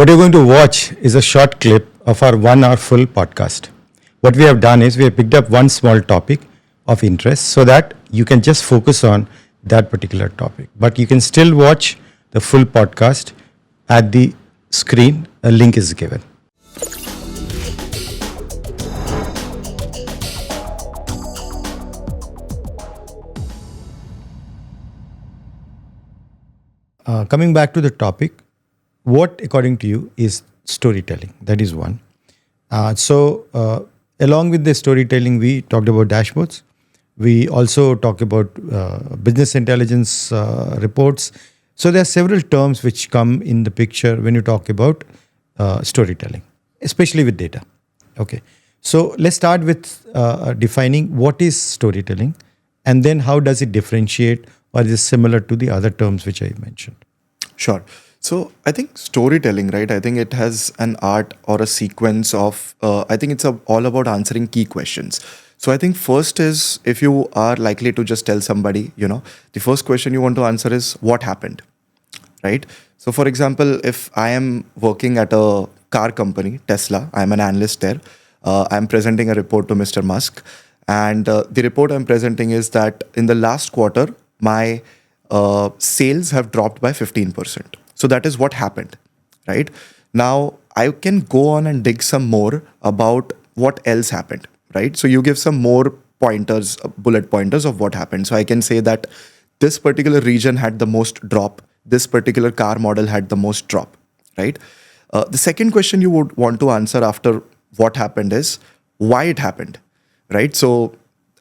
What you're going to watch is a short clip of our 1 hour full podcast. What we have done is we have picked up one small topic of interest so that you can just focus on that particular topic. But you can still watch the full podcast at the screen. A link is given. Coming back to the topic, what according to you is storytelling? That is one. Along with the storytelling, we talked about dashboards. We also talked about business intelligence reports. So there are several terms which come in the picture when you talk about storytelling, especially with data. Okay. So let's start with defining what is storytelling and then how does it differentiate or is it similar to the other terms which I mentioned? Sure. So I think storytelling, right? I think it has an art or a sequence of, I think it's all about answering key questions. So I think first is if you are likely to just tell somebody, the first question you want to answer is what happened, right? So for example, if I am working at a car company, Tesla, I'm an analyst there. I'm presenting a report to Mr. Musk. And the report I'm presenting is that in the last quarter, my sales have dropped by 15%. So that is what happened, right? Now, I can go on and dig some more about what else happened, right? So you give some more pointers, bullet pointers of what happened. So I can say that this particular region had the most drop. This particular car model had the most drop, right? The second question you would want to answer after what happened is why it happened, right? So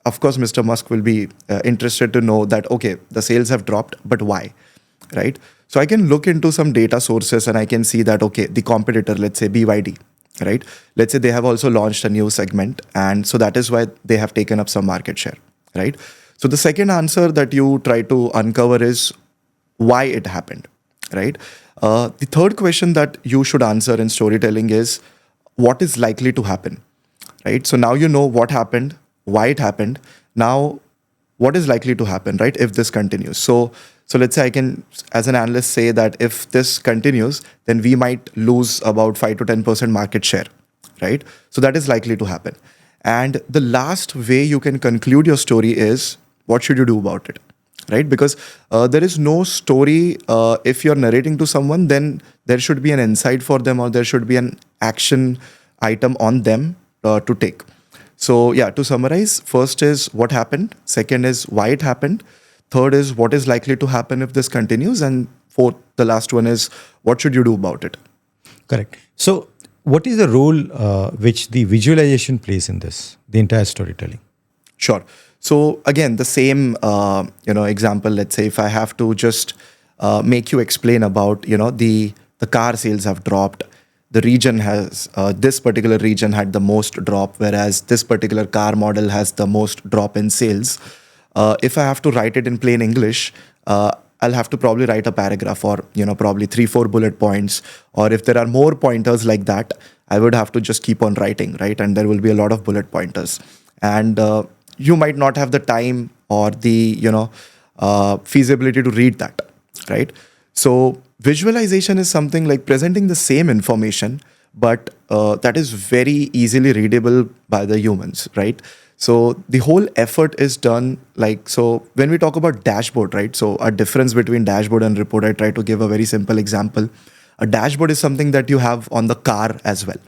of course, Mr. Musk will be interested to know that, okay, the sales have dropped, but why, right? So I can look into some data sources and I can see that, okay, the competitor, let's say BYD, right? Let's say they have also launched a new segment. And so that is why they have taken up some market share, right? So the second answer that you try to uncover is why it happened, right? The third question that you should answer in storytelling is what is likely to happen, right? So now you know what happened, why it happened. Now, what is likely to happen, right? If this continues. So let's say I can, as an analyst, say that if this continues, then we might lose about 5 to 10% market share, right? So that is likely to happen. And the last way you can conclude your story is what should you do about it, right? Because there is no story. If you're narrating to someone, then there should be an insight for them or there should be an action item on them to take. So yeah, to summarize, first is what happened. Second is why it happened. Third is what is likely to happen if this continues. And fourth, the last one is what should you do about it? Correct. So what is the role which the visualization plays in this, the entire storytelling? Sure. So again, the same example, let's say if I have to just make you explain about, the car sales have dropped. The region has, this particular region had the most drop, whereas this particular car model has the most drop in sales. If I have to write it in plain English, I'll have to probably write a paragraph or, probably 3-4 bullet points. Or if there are more pointers like that, I would have to just keep on writing, right? And there will be a lot of bullet pointers. And you might not have the time or the, feasibility to read that, right? So visualization is something like presenting the same information, but that is very easily readable by the humans, right? So the whole effort is done so when we talk about dashboard, right? So a difference between dashboard and report, I try to give a very simple example. A dashboard is something that you have on the car as well,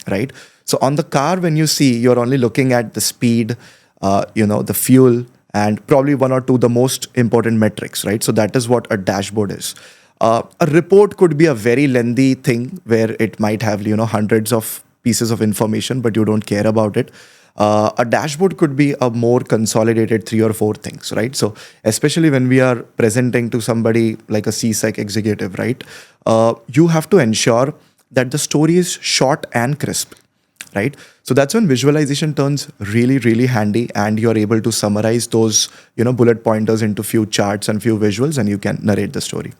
right? So on the car, when you see, you're only looking at the speed, the fuel, and probably one or two, the most important metrics, right? So that is what a dashboard is. A report could be a very lengthy thing where it might have, hundreds of pieces of information, but you don't care about it. A dashboard could be a more consolidated 3 or 4 things, right? So especially when we are presenting to somebody like a CSEC executive, right? You have to ensure that the story is short and crisp, right? So that's when visualization turns really, really handy and you're able to summarize those, bullet pointers into few charts and few visuals and you can narrate the story.